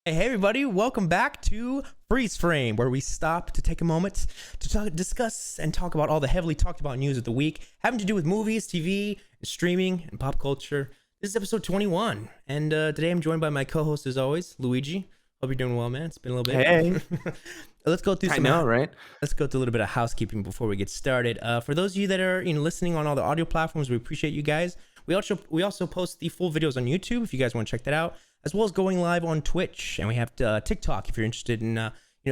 Hey everybody, welcome back to Freeze Frame, where we stop to take a moment to discuss and talk about all the heavily talked about news of the week, having to do with movies, TV, streaming, and pop culture. This is episode 21, and today I'm joined by my co-host as always, Luigi. Hope you're doing well, man. It's been a little bit. Hey, Let's go through I some. know, right? Let's go through a little bit of housekeeping before we get started. For those of you that are listening on all the audio platforms, we appreciate you guys. We also post the full videos on YouTube if you guys want to check that out, as well as going live on Twitch, and we have TikTok if you're interested in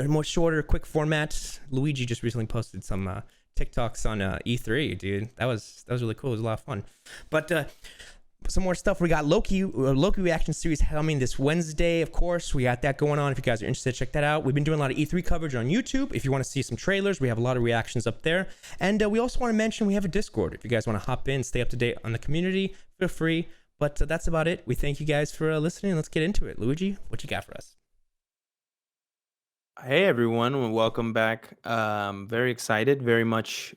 more shorter, quick formats. Luigi just recently posted some TikToks on E3, dude. That was really cool. It was a lot of fun. But some more stuff. We got Loki reaction series coming this Wednesday. Of course, we got that going on. If you guys are interested, check that out. We've been doing a lot of E3 coverage on YouTube. If you want to see some trailers, we have a lot of reactions up there. And we also want to mention we have a Discord. If you guys want to hop in, stay up to date on the community, feel free. But that's about it. We thank you guys for listening. Let's get into it. Luigi, what you got for us? Hey everyone, and welcome back. Very excited, very much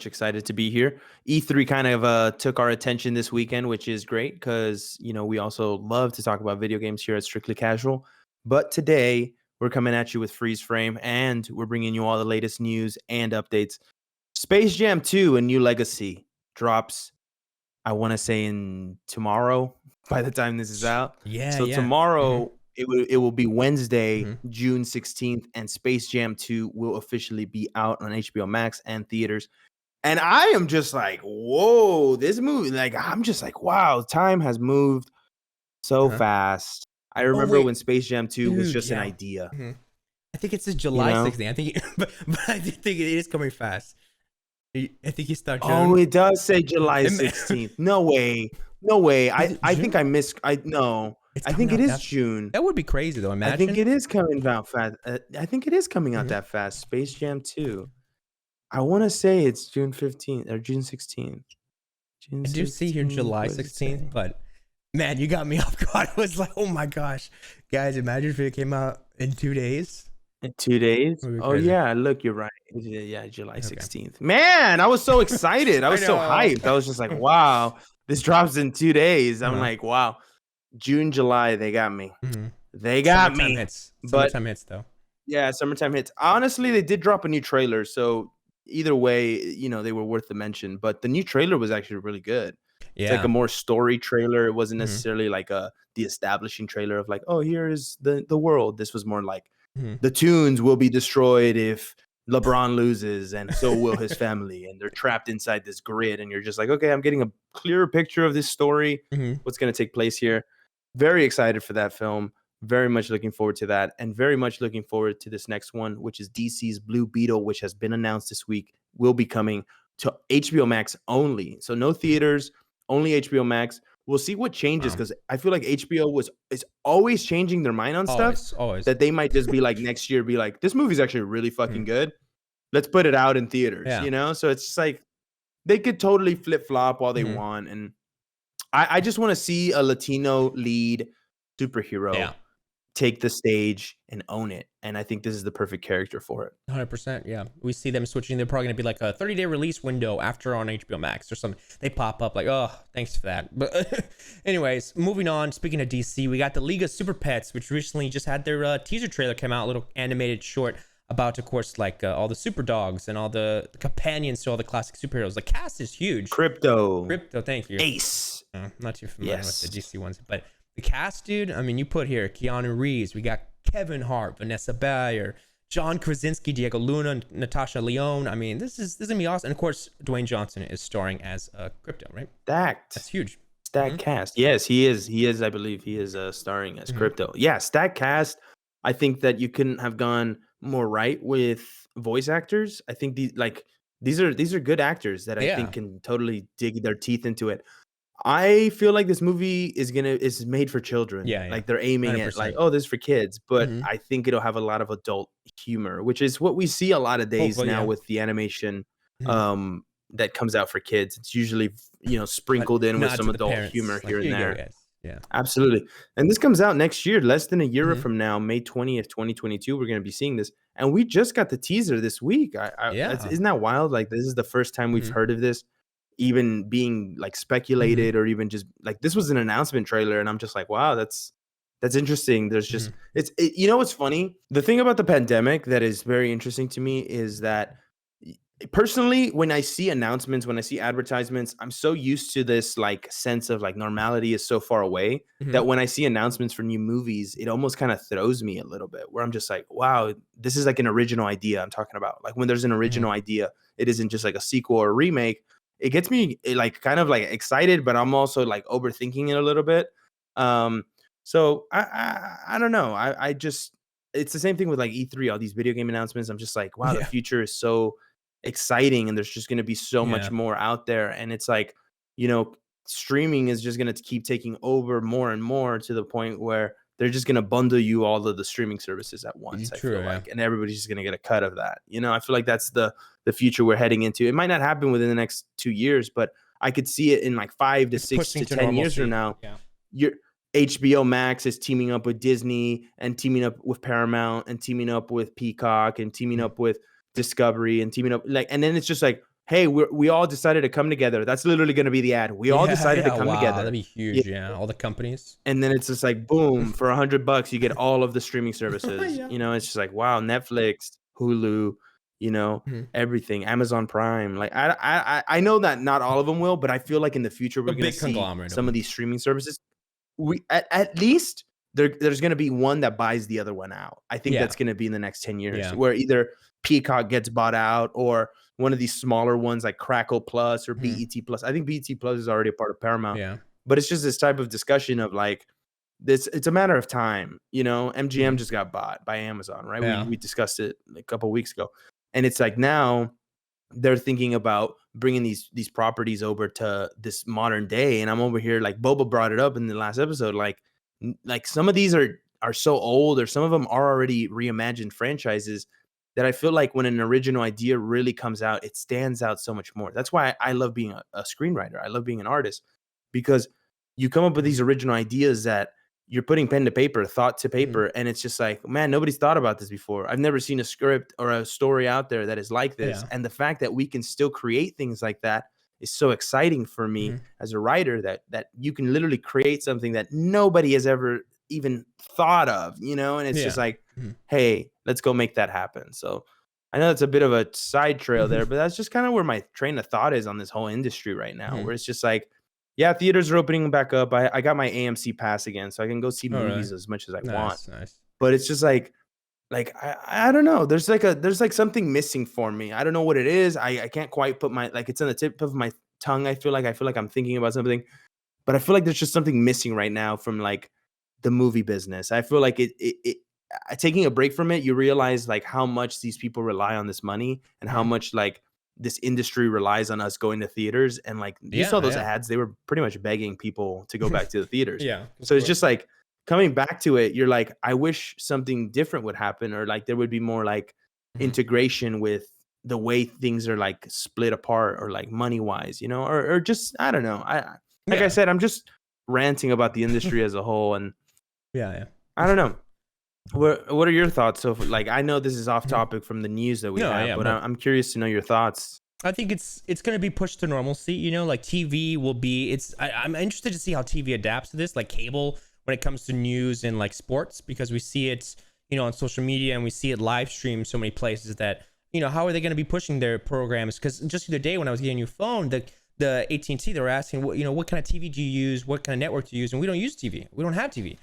excited to be here. E3 kind of took our attention this weekend, which is great because we also love to talk about video games here at Strictly Casual. But today we're coming at you with Freeze Frame, and we're bringing you all the latest news and updates. Space Jam 2: A New Legacy drops, I want to say in tomorrow by the time this is out. Yeah. Tomorrow it will be Wednesday, June 16th, and Space Jam 2 will officially be out on HBOMAX and theaters. And I am just like, whoa, this movie, I'm just like, wow, time has moved so fast. I remember when Space Jam 2 was just an idea. I think it's just July 16th. I think, but I think it is coming fast. I think you start. Oh, it does say July 16th. No way. I think I missed. I think it is June. That would be crazy though. Imagine. I think it is coming out fast. I think it is coming out that fast. Space Jam 2. I want to say it's June 15th or June 16th. I do see here July 16th, but man, you got me off guard. I was like, oh my gosh, guys! Imagine if it came out in 2 days. In 2 days? Oh yeah, look, you're right. Yeah, July 16th. Man, I was so excited. I was so hyped. I was just like, wow, this drops in 2 days. I'm like, wow. June, July, they got me. They got me. Summertime hits though. Yeah, summertime hits. Honestly, they did drop a new trailer, so either way, they were worth the mention. But the new trailer was actually really good. Yeah. It's like a more story trailer. It wasn't necessarily like the establishing trailer of like, oh, here is the world. This was more like the tunes will be destroyed if LeBron loses, and so will his family, and they're trapped inside this grid. And you're just like, okay, I'm getting a clearer picture of this story. What's going to take place here? Very excited for that film. Very much looking forward to that, and very much looking forward to this next one, which is DC's Blue Beetle, which has been announced this week, will be coming to HBO Max only. So no theaters, only HBO Max. We'll see what changes, because I feel like HBO is always changing their mind on stuff. Always. That they might just be like next year, be like, this movie's actually really fucking good. Let's put it out in theaters, So it's just like they could totally flip flop while they want, and I just want to see a Latino lead superhero take the stage and own it. And I think this is the perfect character for it. 100%. Yeah. We see them switching. They're probably going to be like a 30-day release window after on HBO Max or something. They pop up like, oh, thanks for that. But anyways, moving on. Speaking of DC, we got the League of Super Pets, which recently just had their teaser trailer come out, a little animated short about, of course, like all the super dogs and all the companions to all the classic superheroes. The cast is huge. Crypto, thank you. Ace. Not too familiar with the DC ones, but the cast, dude, I mean, you put here Keanu Reeves, we got Kevin Hart, Vanessa Bayer, John Krasinski, Diego Luna, Natasha, Lyonne. I mean, this is gonna be awesome. And of course, Dwayne Johnson is starring as Crypto, right? Stacked. That's huge. Stacked cast. Yes, he is. I believe he is starring as Crypto. Yeah, stacked cast. I think that you couldn't have gone more right with voice actors. I think these are good actors that I think can totally dig their teeth into it. I feel like this movie is made for children. Yeah. Like they're aiming 100%. At like, oh, this is for kids. But I think it'll have a lot of adult humor, which is what we see a lot of days now with the animation that comes out for kids. It's usually, sprinkled in with some adult humor here and there. Yeah, absolutely. And this comes out next year, less than a year from now, May 20th, 2022. We're going to be seeing this. And we just got the teaser this week. Isn't that wild? Like, this is the first time we've heard of this even being like speculated or even just like this was an announcement trailer. And I'm just like, wow, that's That's interesting. There's just you know what's funny? The thing about the pandemic that is very interesting to me is that personally, when I see announcements, when I see advertisements, I'm so used to this like sense of like normality is so far away that when I see announcements for new movies, it almost kind of throws me a little bit, where I'm just like, wow, this is like an original idea I'm talking about. Like when there's an original idea, it isn't just like a sequel or a remake. It gets me like kind of like excited, but I'm also like overthinking it a little bit. So I don't know. I just, it's the same thing with like E3, all these video game announcements. I'm just like, wow, the future is so exciting, and there's just going to be so much more out there. And it's like, you know, streaming is just going to keep taking over more and more, to the point where they're just going to bundle you all of the streaming services at once. I feel like, and everybody's just going to get a cut of that. You know, I feel like that's the future we're heading into. It might not happen within the next 2 years, but I could see it in like 5 to 6 to 10 years from now. Your HBOMAX is teaming up with Disney, and teaming up with Paramount, and teaming up with Peacock, and teaming up with Discovery, and teaming up like, and then it's just like, hey, we all decided to come together. That's literally going to be the ad. We all decided to come together. That'd be huge. Yeah, all the companies. And then it's just like, boom, for $100, you get all of the streaming services. You know, it's just like, wow, Netflix, Hulu, you know, everything, Amazon Prime. Like, I know that not all of them will, but I feel like in the future we're going to see some of these streaming services. We at least there's going to be one that buys the other one out. I think that's going to be in the next 10 years, where either Peacock gets bought out, or one of these smaller ones like Crackle Plus or BET Plus. I think BET Plus is already a part of Paramount. But it's just this type of discussion of like this. It's a matter of time. You know, MGM just got bought by Amazon, right? We discussed it a couple of weeks ago, and it's like now they're thinking about bringing these properties over to this modern day. And I'm over here, like Boba brought it up in the last episode, like some of these are so old, or some of them are already reimagined franchises, that I feel like when an original idea really comes out, it stands out so much more. That's why I love being a screenwriter. I love being an artist, because you come up with these original ideas that you're putting pen to paper, thought to paper, and it's just like, man, nobody's thought about this before. I've never seen a script or a story out there that is like this. And the fact that we can still create things like that is so exciting for me as a writer, that you can literally create something that nobody has ever even thought of, you know? And it's just like, hey, let's go make that happen. So I know it's a bit of a side trail there, but that's just kind of where my train of thought is on this whole industry right now, where it's just like, yeah, theaters are opening back up. I got my AMC pass again, so I can go see movies as much as I want. But it's just like I don't know. There's like something missing for me. I don't know what it is. I can't quite put my, like, it's on the tip of my tongue. I feel like I'm thinking about something, but I feel like there's just something missing right now from like the movie business. I feel like it taking a break from it, you realize like how much these people rely on this money, and how much like this industry relies on us going to theaters. And like you saw those ads, they were pretty much begging people to go back to the theaters. So it's just like coming back to it, you're like, I wish something different would happen, or like there would be more like integration with the way things are like split apart, or like money wise, you know, or just, I don't know. I said, I'm just ranting about the industry as a whole. And I don't know. What are your thoughts? So like, I know this is off topic from the news that we have, but I'm curious to know your thoughts. I think it's going to be pushed to normalcy, you know, like TV will be, I'm interested to see how TV adapts to this, like cable, when it comes to news and like sports, because we see it, you know, on social media, and we see it live streamed so many places that, you know, how are they going to be pushing their programs? Because just the other day when I was getting your phone, the AT&T, they were asking, what, you know, what kind of TV do you use? What kind of network do you use? And we don't use TV. We don't have TV.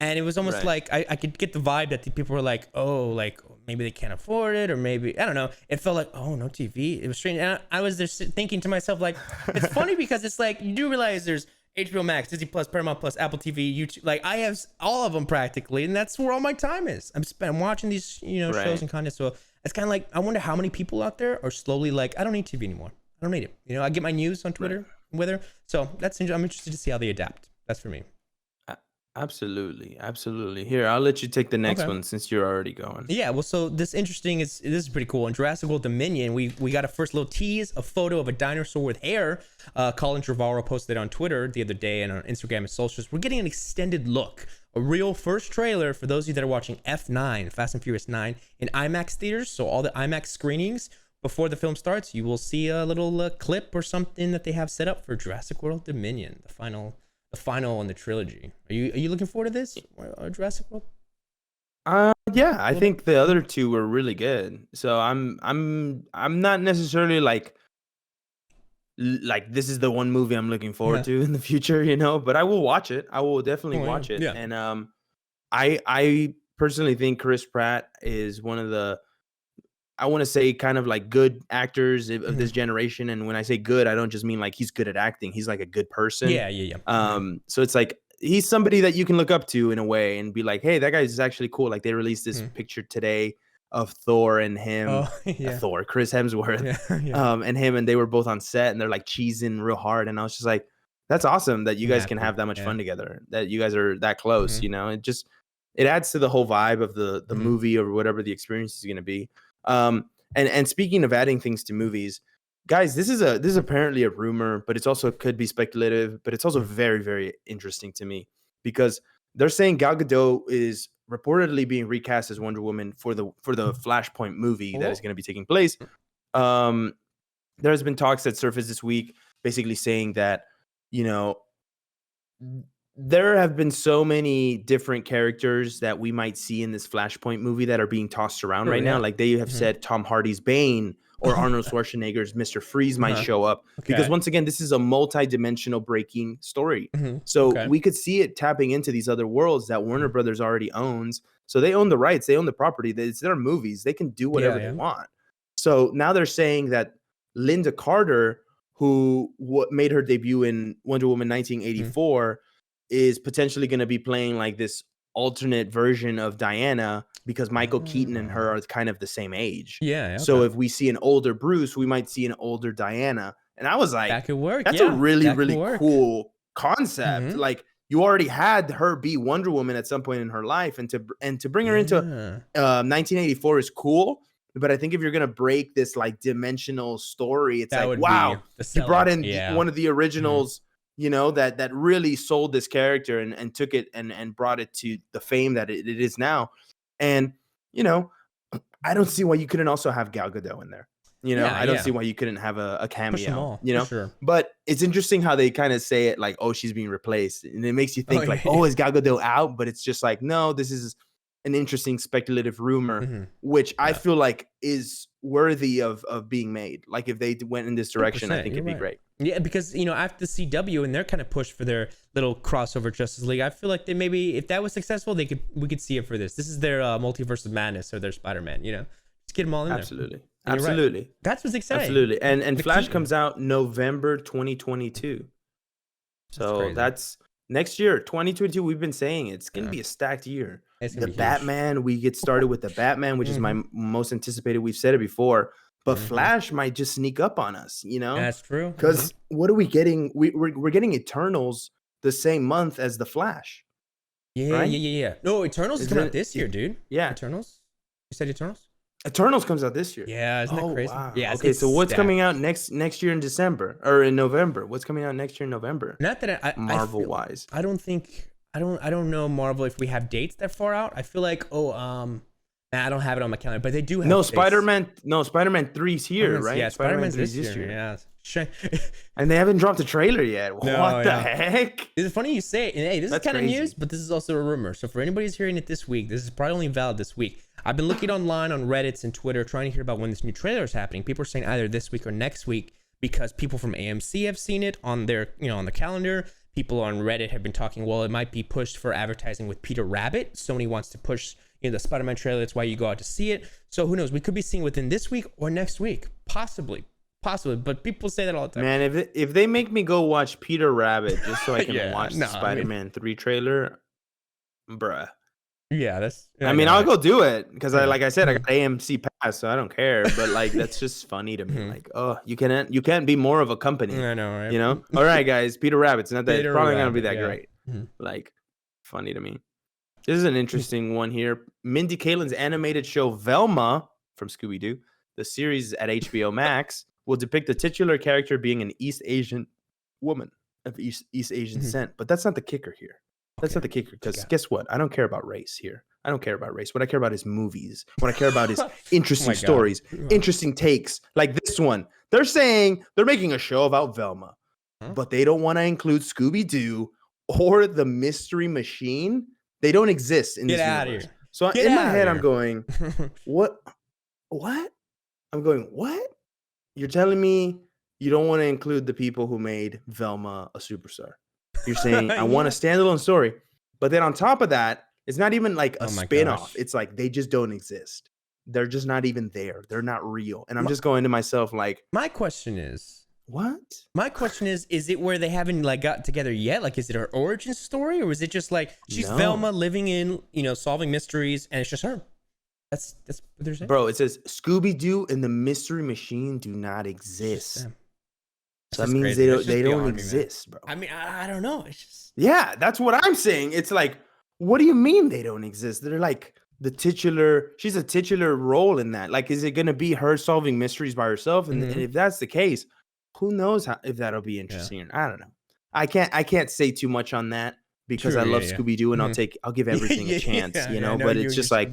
And it was almost like I could get the vibe that the people were like, oh, like maybe they can't afford it, or maybe, I don't know. It felt like, oh, no TV. It was strange. And I was there thinking to myself, like, it's funny because it's like, you do realize there's HBO Max, Disney Plus, Paramount Plus, Apple TV, YouTube. Like, I have all of them practically, and that's where all my time is. I'm watching these, you know, shows and content. So it's kind of like, I wonder how many people out there are slowly like, I don't need TV anymore. I don't need it. You know, I get my news on Twitter with her. So I'm interested to see how they adapt. That's for me. Absolutely. Here, I'll let you take the next one since you're already going. Yeah, well, so this is pretty cool. In Jurassic World Dominion, we got a first little tease, a photo of a dinosaur with hair. Colin Trevorrow posted on Twitter the other day and on Instagram and socials. We're getting an extended look, a real first trailer for those of you that are watching F9, Fast and Furious 9, in IMAX theaters. So all the IMAX screenings before the film starts, you will see a little clip or something that they have set up for Jurassic World Dominion, the final the final in the trilogy. Are you looking forward to this Jurassic World? Yeah, I think the other two were really good. So I'm not necessarily like this is the one movie I'm looking forward to in the future, you know, but I will watch it. I will definitely watch it. Yeah. And I personally think Chris Pratt is one of the, I want to say, kind of like good actors of this generation. And when I say good, I don't just mean like he's good at acting. He's like a good person. Yeah. So it's like he's somebody that you can look up to in a way and be like, hey, that guy is actually cool. Like they released this picture today of Thor and him, Thor, Chris Hemsworth, and him, and they were both on set and they're like cheesing real hard. And I was just like, that's awesome that you guys can have that much fun together, that you guys are that close, you know. It adds to the whole vibe of the movie or whatever the experience is going to be. And speaking of adding things to movies, guys, this is apparently a rumor, but it's also could be speculative, but it's also very, very interesting to me because they're saying Gal Gadot is reportedly being recast as Wonder Woman for the Flashpoint movie that is going to be taking place. There has been talks that surfaced this week basically saying that, you know, there have been so many different characters that we might see in this Flashpoint movie that are being tossed around right now. Like they have said Tom Hardy's Bane or Arnold Schwarzenegger's Mr. Freeze might show up because once again, this is a multi-dimensional breaking story. So we could see it tapping into these other worlds that Warner Brothers already owns. So they own the rights, they own the property. It's their movies. They can do whatever they want. So now they're saying that Lynda Carter, who made her debut in Wonder Woman 1984, is potentially going to be playing like this alternate version of Diana because Michael Keaton and her are kind of the same age. So if we see an older Bruce, we might see an older Diana. And I was like, that could work. That's a really, really cool concept. Like you already had her be Wonder Woman at some point in her life, and to bring her into 1984 is cool. But I think if you're gonna break this like dimensional story, it's like, wow, you brought in one of the originals, you know, that really sold this character and took it and brought it to the fame that it is now. And, you know, I don't see why you couldn't also have Gal Gadot in there. You know, I don't see why you couldn't have a cameo, you know, but it's interesting how they kind of say it like, oh, she's being replaced. And it makes you think is Gal Gadot out? But it's just like, no, this is an interesting speculative rumor, which I feel like is worthy of being made. Like if they went in this direction, I think it'd be great. Yeah, because, you know, after the CW and they're kind of pushed for their little crossover Justice League, I feel like they maybe, if that was successful, we could see it for this. This is their multiverse of madness or their Spider-Man, you know, just get them all in there. Absolutely. Right. That's what's exciting. Absolutely. And Flash comes out November 2022. So that's next year, 2022. We've been saying it's going to be a stacked year. The Batman, we get started with the Batman, which is my most anticipated. We've said it before. But Flash might just sneak up on us, you know? That's true. Because what are we getting? We're getting Eternals the same month as the Flash. Yeah. No, Eternals is coming out this year, dude. Yeah. Eternals? You said Eternals? Eternals comes out this year. Yeah, isn't that crazy? Wow. Yeah. Okay, so what's coming out next year in December or in November? What's coming out next year in November? Not that I Marvel wise. I don't know Marvel if we have dates that far out. I feel like I don't have it on my calendar, but they do have Spider-Man 3's here, right? Yeah, Spider-Man's this year. Yeah. And they haven't dropped a trailer yet. What the heck? It's funny you say it. And hey, this is kind of news, but this is also a rumor. So for anybody who's hearing it this week, this is probably only valid this week. I've been looking online on Reddits and Twitter trying to hear about when this new trailer is happening. People are saying either this week or next week because people from AMC have seen it on their, on the calendar. People on Reddit have been talking, well, it might be pushed for advertising with Peter Rabbit. Sony wants to push the Spider-Man trailer. That's why you go out to see it. So who knows? We could be seeing within this week or next week. Possibly. But people say that all the time. Man, if they make me go watch Peter Rabbit just so I can watch the Spider-Man 3 trailer, bruh. Yeah, that's. I mean, I'll go do it because like I said, I got AMC pass, so I don't care. But like, that's just funny to me. Like, oh, you can't be more of a company. I know, right? You know. All right, guys, Peter Rabbit's not that. It's probably not gonna be that great. Like, funny to me. This is an interesting one here. Mindy Kaling's animated show Velma from Scooby-Doo, the series at HBOMAX, will depict the titular character being an East Asian woman of East Asian descent. But that's not the kicker here. That's not the kicker, because guess what? I don't care about race here. I don't care about race. What I care about is movies. What I care about is interesting stories, interesting takes like this one. They're saying they're making a show about Velma, but they don't want to include Scooby-Doo or the Mystery Machine, they don't exist in Get this out universe. of here. So Get in my outta head, here. I'm going, what? I'm going, what? You're telling me you don't want to include the people who made Velma a superstar. You're saying, I want a standalone story. But then on top of that, it's not even like a spinoff. It's like they just don't exist. They're just not even there. They're not real. And I'm just going to myself like, my question is, what? My question is it where they haven't like got together yet? Like, is it her origin story, or is it just like she's Velma living in, solving mysteries, and it's just her? That's what they're saying. Bro, it says Scooby-Doo and the Mystery Machine do not exist. So that means they don't exist, bro. I mean, I don't know. It's just that's what I'm saying. It's like, what do you mean they don't exist? They're like she's a titular role in that. Like, is it gonna be her solving mysteries by herself? And if that's the case, who knows if that'll be interesting? Yeah. I don't know. I can't say too much on that because I love Scooby-Doo and I'll give everything a chance, but it's just like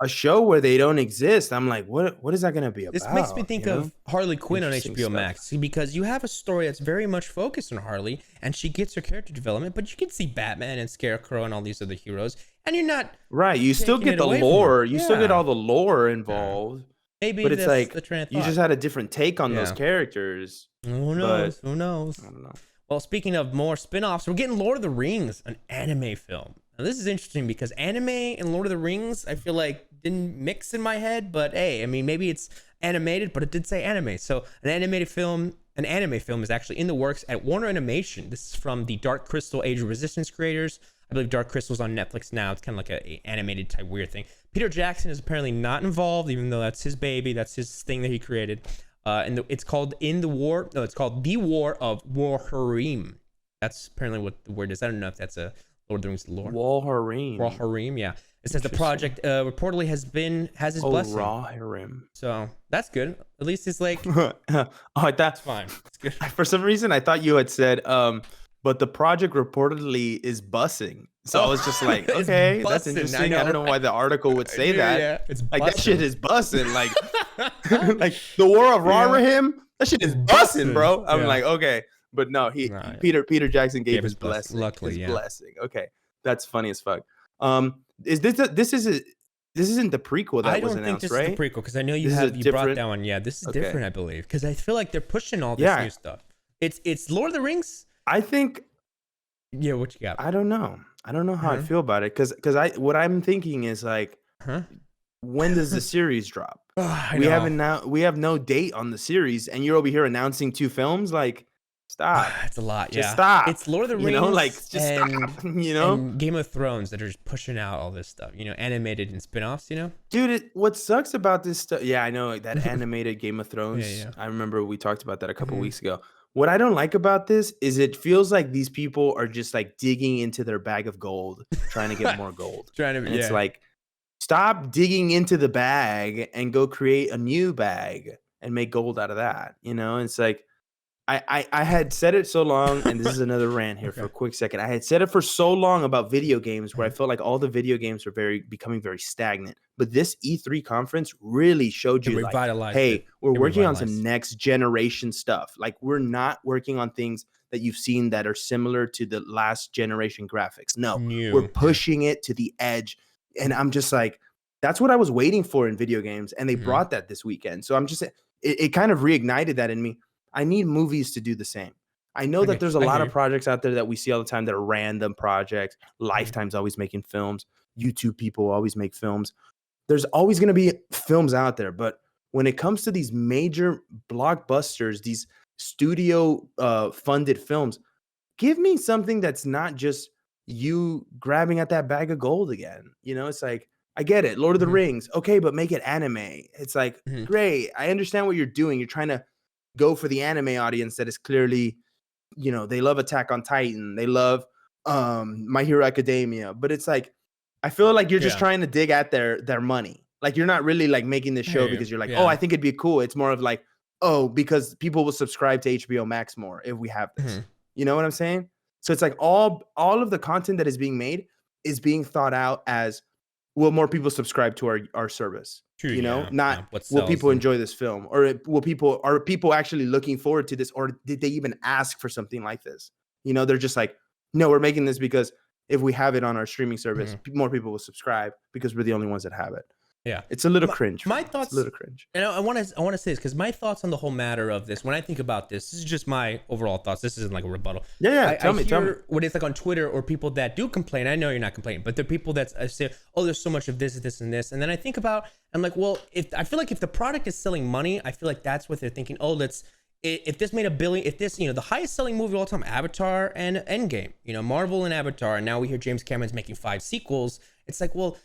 a show where they don't exist. I'm like, what is that going to be about? This makes me think of Harley Quinn on HBOMAX because you have a story that's very much focused on Harley and she gets her character development, but you can see Batman and Scarecrow and all these other heroes and you're not right. You still get the lore. You still get all the lore involved. Maybe but it's like you just had a different take on those characters. Who knows? Who knows? I don't know. Well, speaking of more spin-offs, we're getting Lord of the Rings, an anime film. Now, this is interesting because anime and Lord of the Rings, I feel like didn't mix in my head, but hey, I mean, maybe it's animated, but it did say anime. So an anime film is actually in the works at Warner Animation. This is from the Dark Crystal Age of Resistance creators. I believe Dark Crystal's on Netflix now. It's kind of like a animated type weird thing. Peter Jackson is apparently not involved, even though that's his baby. That's his thing that he created. And it's called The War of Wolverine. That's apparently what the word is. I don't know if that's a Lord of the Rings lore. Wolverine, yeah. It says the project reportedly has his blessing. Rohirrim. So that's good. At least it's like that's fine. It's good. For some reason I thought you had said but the project reportedly is bussing. So I was just like, okay, that's interesting. I don't know why the article would say that. Yeah, it's like that shit is bussing. Like, like the War of Rohirrim, that shit is bussing, bro. I'm like, okay, but no, Peter Jackson gave his blessing. Luckily, his blessing. Okay, that's funny as fuck. Is this isn't the prequel that was announced, right? I don't think this is the prequel because I know you brought that one. Yeah, this is different, I believe, because I feel like they're pushing all this new stuff. It's Lord of the Rings. I think. Yeah, what you got? I don't know how I feel about it because what I'm thinking is like, when does the series drop? We have no date on the series, and you're over here announcing 2 films. Like, stop. It's a lot. Just stop. It's Lord of the Rings. Like just stop. And Game of Thrones that are just pushing out all this stuff. Animated and spinoffs. Dude, what sucks about this stuff? Yeah, I know that animated Game of Thrones. Yeah. I remember we talked about that a couple weeks ago. What I don't like about this is it feels like these people are just like digging into their bag of gold, trying to get more gold. It's like, stop digging into the bag and go create a new bag and make gold out of that. It's like, I had said it so long, and this is another rant here for a quick second. I had said it for so long about video games where I felt like all the video games were becoming very stagnant. But this E3 conference really showed you like, hey, we're working on some next generation stuff. Like, we're not working on things that you've seen that are similar to the last generation graphics. No, we're pushing it to the edge. And I'm just like, that's what I was waiting for in video games. And they brought that this weekend. So I'm just, it kind of reignited that in me. I need movies to do the same. I know that there's a lot of projects out there that we see all the time that are random projects. Lifetime's always making films. YouTube people always make films. There's always going to be films out there. But when it comes to these major blockbusters, these studio funded films, give me something that's not just you grabbing at that bag of gold again. It's like, I get it. Lord of the Rings. Okay, but make it anime. It's like, great. I understand what you're doing. You're trying to go for the anime audience that is clearly, they love Attack on Titan. They love My Hero Academia. But it's like, I feel like you're just trying to dig at their money. Like, you're not really like making this show because you're like, oh, I think it'd be cool. It's more of like, oh, because people will subscribe to HBO Max more if we have this. You know what I'm saying? So it's like all of the content that is being made is being thought out as, will more people subscribe to our service? True, not will people enjoy this film, or are people actually looking forward to this, or did they even ask for something like this? They're just like, no, we're making this because if we have it on our streaming service, more people will subscribe because we're the only ones that have it. Yeah, it's a little cringe. My thoughts, it's a little cringe. And I want to say this because my thoughts on the whole matter of this, when I think about this is just my overall thoughts. This isn't like a rebuttal. Tell me. When it's like on Twitter or people that do complain. I know you're not complaining, but there are people that say, "Oh, there's so much of this, and this," and then I think about, I'm like, well, I feel like if the product is selling money, I feel like that's what they're thinking. Oh, if this made $1 billion, if this, the highest selling movie of all time, Avatar and Endgame, Marvel and Avatar, and now we hear James Cameron's making 5 sequels. It's like, well,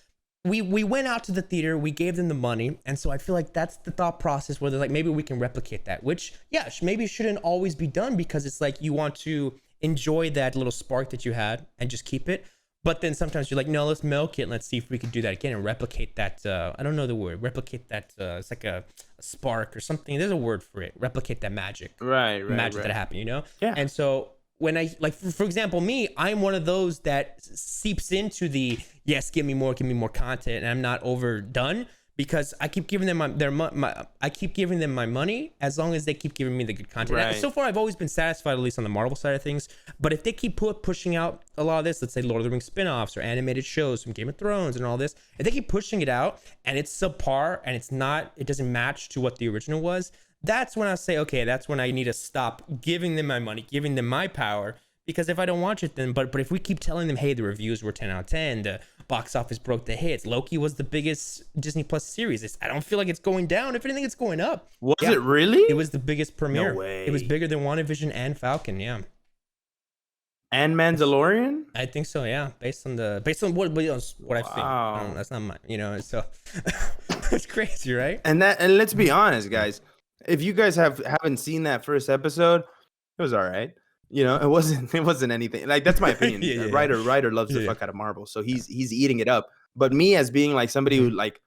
we went out to the theater, we gave them the money, and so I feel like that's the thought process where they're like, maybe we can replicate that, which maybe shouldn't always be done, because it's like you want to enjoy that little spark that you had and just keep it. But then sometimes you're like, no, let's milk it and let's see if we can do that again and replicate that. I don't know the word. Replicate that. It's like a spark or something. There's a word for it. Replicate that magic. Right. Magic that happened, Yeah. And so when I, like, for example, me, I'm one of those that seeps into the, yes, give me more content, and I'm not overdone, because I keep giving them my money as long as they keep giving me the good content. Right. So far, I've always been satisfied, at least on the Marvel side of things. But if they keep pushing out a lot of this, let's say Lord of the Rings spinoffs or animated shows from Game of Thrones and all this, if they keep pushing it out and it's subpar and it doesn't match to what the original was, that's when I say, okay, that's when I need to stop giving them my money, giving them my power. Because if I don't watch it, then but if we keep telling them, hey, the reviews were 10 out of 10, the box office broke the hits, Loki was the biggest Disney Plus series, I don't feel like it's going down. If anything, it's going up. Was it really? It was the biggest premiere. No way. It was bigger than WandaVision and Falcon. Yeah. And Mandalorian? I think so. Yeah, based on what I've seen. That's not mine. So it's crazy, right? And let's be honest, guys. If you guys haven't seen that first episode, it was all right. It wasn't anything. Like, that's my opinion. Ryder loves the fuck out of Marvel, so he's eating it up. But me, as being like somebody who, like,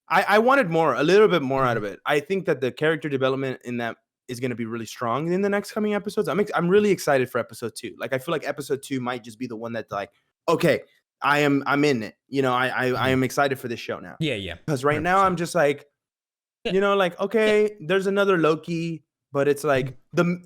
I wanted a little bit more out of it. I think that the character development in that is going to be really strong in the next coming episodes. I'm really excited for episode 2. Like, I feel like episode 2 might just be the one that's like, okay, I'm in it. I am excited for this show now. Yeah. Because right now I'm just like, like, okay, there's another Loki. But it's like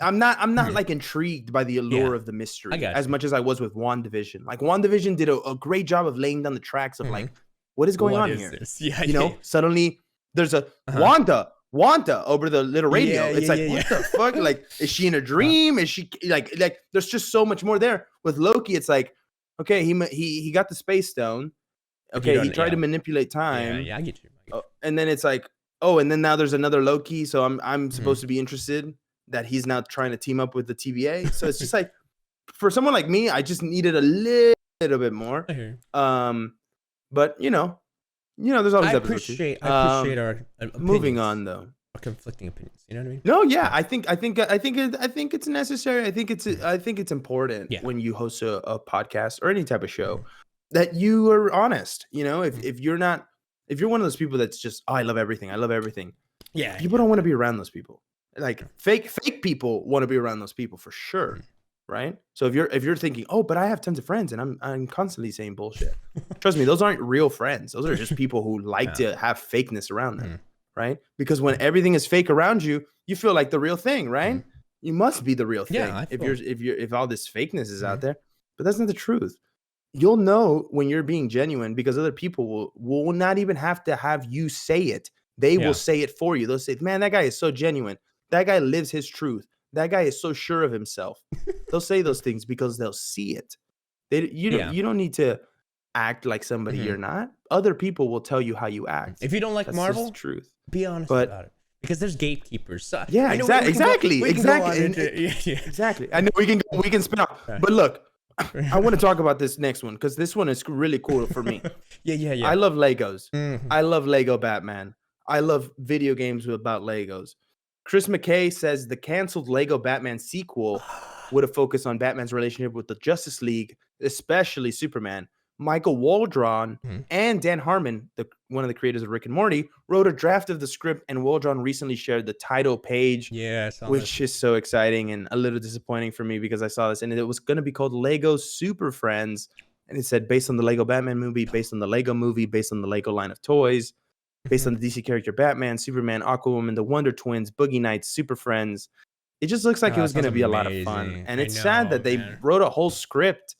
I'm not like intrigued by the allure of the mystery as much as I was with WandaVision. Like, WandaVision did a great job of laying down the tracks of like, what is going on here? This? Yeah, Suddenly there's a Wanda over the little radio. What the fuck? Like, is she in a dream? Is she like there's just so much more there. With Loki, it's like, okay, he got the space stone. Okay, he tried to manipulate time. Yeah, I get you. And then it's like, oh, and then now there's another Loki, so I'm supposed to be interested that he's now trying to team up with the TVA. So it's just like, for someone like me, I just needed a little bit more. But there's always I appreciate our opinions. Moving on, though. Our conflicting opinions. You know what I mean? No, yeah, I think it's necessary. I think it's important when you host a podcast or any type of show that you are honest. If you're one of those people that's just, I love everything. Yeah. People don't want to be around those people. Like, fake people want to be around those people for sure. Right? So if you're thinking, oh, but I have tons of friends and I'm constantly saying bullshit. Trust me, those aren't real friends. Those are just people who like to have fakeness around them. Right? Because when everything is fake around you, you feel like the real thing, right? You must be the real thing. Yeah, if all this fakeness is out there. But that's not the truth. You'll know when you're being genuine because other people will not even have to have you say it. They will say it for you. They'll say, man, that guy is so genuine. That guy lives his truth. That guy is so sure of himself. They'll say those things because they'll see it. You don't need to act like somebody you're not. Other people will tell you how you act. If you don't like Marvel, just the truth. Be honest about it. Because there's gatekeepers. So, exactly. I know we can spin off. But look, I want to talk about this next one because this one is really cool for me. Yeah. I love Legos. I love Lego Batman. I love video games about Legos. Chris McKay says the canceled Lego Batman sequel would have focused on Batman's relationship with the Justice League, especially Superman. Michael Waldron and Dan Harmon, one of the creators of Rick and Morty, wrote a draft of the script, and Waldron recently shared the title page, which is so exciting and a little disappointing for me because I saw this, and it was going to be called Lego Superfriends, and it said based on the Lego Batman movie, based on the Lego movie, based on the Lego line of toys, based on the DC character Batman, Superman, Aquawoman, the Wonder Twins, Boogie Nights, Super Friends. It just looks like it was going to be a lot of fun, and it's sad that they wrote a whole script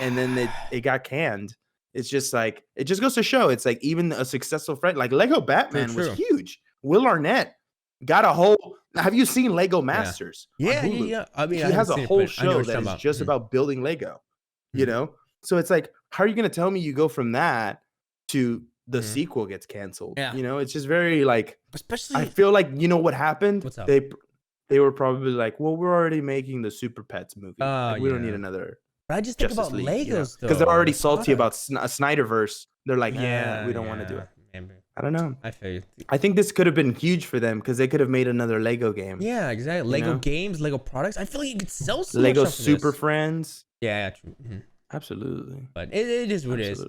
and then it got canned. It's just like, it just goes to show, it's like even a successful friend like Lego Batman was huge. Will Arnett got a whole. Have you seen Lego Masters on Hulu? Yeah. I mean, He I has a seen it, whole but I know show what you're that is talking just about building Lego. You know, so it's like, how are you going to tell me you go from that to the sequel gets canceled? Yeah. You know, it's just very like, especially. I feel like, you know what happened? What's up? They were probably like, well, we're already making the Super Pets movie. Like, we don't need another. But I just think Justice about League, Legos though, because they're already salty about a Snyderverse. They're like, yeah, we don't want to do it. Maybe. I don't know. I feel you. I think this could have been huge for them because they could have made another Lego game. Yeah, exactly. Lego games, Lego products. I feel like you could sell so Lego much Super Friends. Yeah, true. Absolutely. But it is what it is.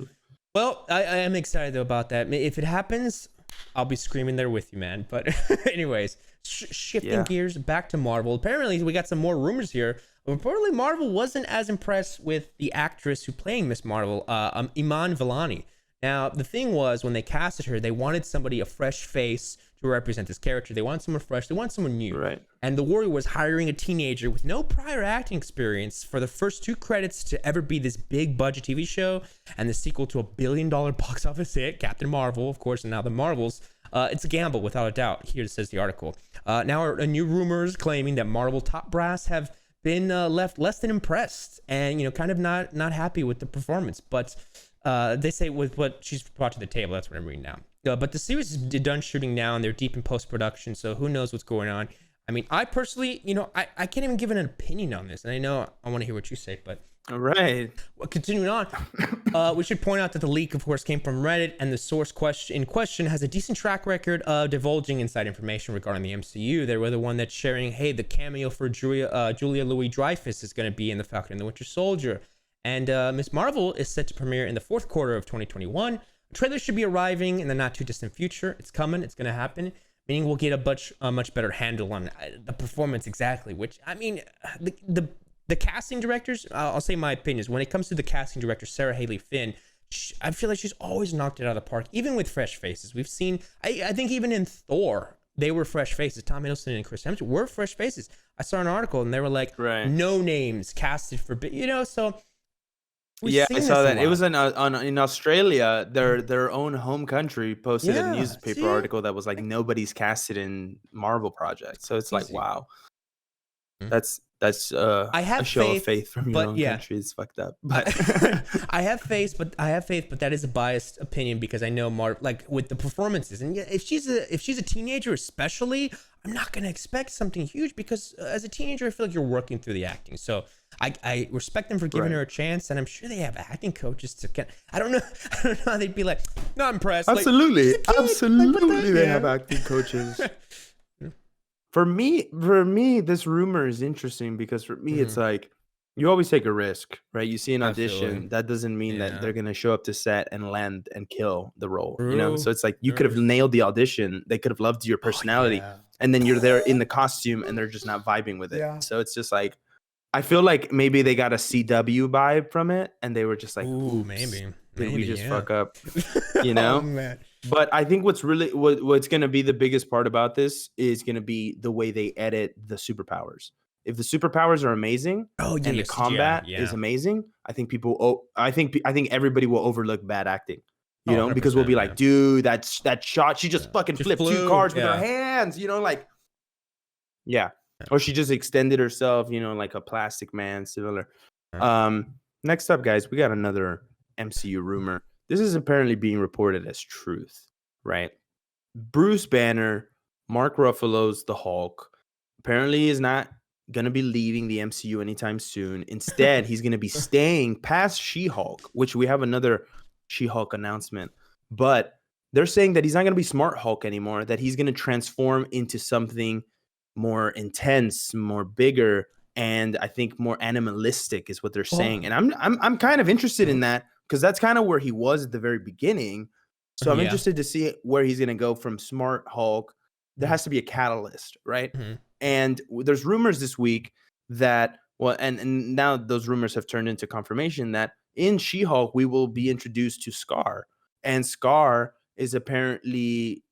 Well, I am excited about that. If it happens, I'll be screaming there with you, man. But anyways, shifting gears back to Marvel. Apparently, we got some more rumors here. Reportedly, Marvel wasn't as impressed with the actress who playing Miss Marvel, Iman Vellani. Now, the thing was, when they casted her, they wanted somebody, a fresh face to represent this character. They wanted someone fresh. They wanted someone new. Right. And the worry was hiring a teenager with no prior acting experience for the first 2 credits to ever be this big budget TV show and the sequel to $1 billion box office hit, Captain Marvel, of course, and now the Marvels. It's a gamble, without a doubt. Here it says the article. Now, a new rumors claiming that Marvel top brass have been left less than impressed and, you know, kind of not happy with the performance. But they say with what she's brought to the table, that's what I'm reading now. But the series is done shooting now and they're deep in post-production, so who knows what's going on. I mean, I personally, you know, I can't even give an opinion on this, and I know I want to hear what you say, but all right. Well, continuing on, we should point out that the leak, of course, came from Reddit, and the source in question has a decent track record of divulging inside information regarding the MCU. They were the one that's sharing, hey, the cameo for Julia Louis-Dreyfus is going to be in The Falcon and the Winter Soldier. And Miss Marvel is set to premiere in the 4th quarter of 2021. The trailer should be arriving in the not too distant future. It's coming. It's going to happen. Meaning we'll get a much better handle on the performance exactly. Which, I mean, the casting directors, I'll say my opinion is when it comes to the casting director, Sarah Haley Finn, I feel like she's always knocked it out of the park, even with fresh faces. We've seen, I think even in Thor, they were fresh faces. Tom Hiddleston and Chris Hemsworth were fresh faces. I saw an article and they were like, no names casted for, you know, so. Yeah, I saw that. It was in Australia, their own home country posted a newspaper article that was like, nobody's casted in Marvel projects. So it's like, wow, that's I have a show of faith from your own country. It's fucked up. But I have faith, but that is a biased opinion because I know like with the performances, and if she's a teenager, especially, I'm not gonna expect something huge because as a teenager, I feel like you're working through the acting. So I respect them for giving her a chance, and I'm sure they have acting coaches to get. I don't know how they'd be like, not impressed. Absolutely, absolutely, they have acting coaches. For me, this rumor is interesting because for me, it's like you always take a risk, right? You see an audition, that doesn't mean that they're gonna show up to set and land and kill the role, you know? So it's like you could have nailed the audition, they could have loved your personality, and then you're there in the costume and they're just not vibing with it. So it's just like, I feel like maybe they got a CW vibe from it, and they were just like, "Ooh, maybe we just fuck up," you know? Man. But I think what's going to be the biggest part about this is going to be the way they edit the superpowers. If the superpowers are amazing and the combat is amazing, I think I think everybody will overlook bad acting. You know, because we'll be like, dude, that shot, she just fucking flipped 2 cards with her hands, you know, like, or she just extended herself, you know, like a Plastic Man, similar. Next up, guys, we got another MCU rumor. This is apparently being reported as truth, right? Bruce Banner, Mark Ruffalo's the Hulk, apparently is not going to be leaving the MCU anytime soon. Instead, he's going to be staying past She-Hulk, which we have another She-Hulk announcement. But they're saying that he's not going to be Smart Hulk anymore, that he's going to transform into something more intense, more bigger, and I think more animalistic is what they're saying. And I'm kind of interested in that because that's kind of where he was at the very beginning. So I'm interested to see where he's going to go from Smart Hulk. There has to be a catalyst, right? And there's rumors this week that, well, and now those rumors have turned into confirmation that in She-Hulk, we will be introduced to Skaar. And Skaar is apparently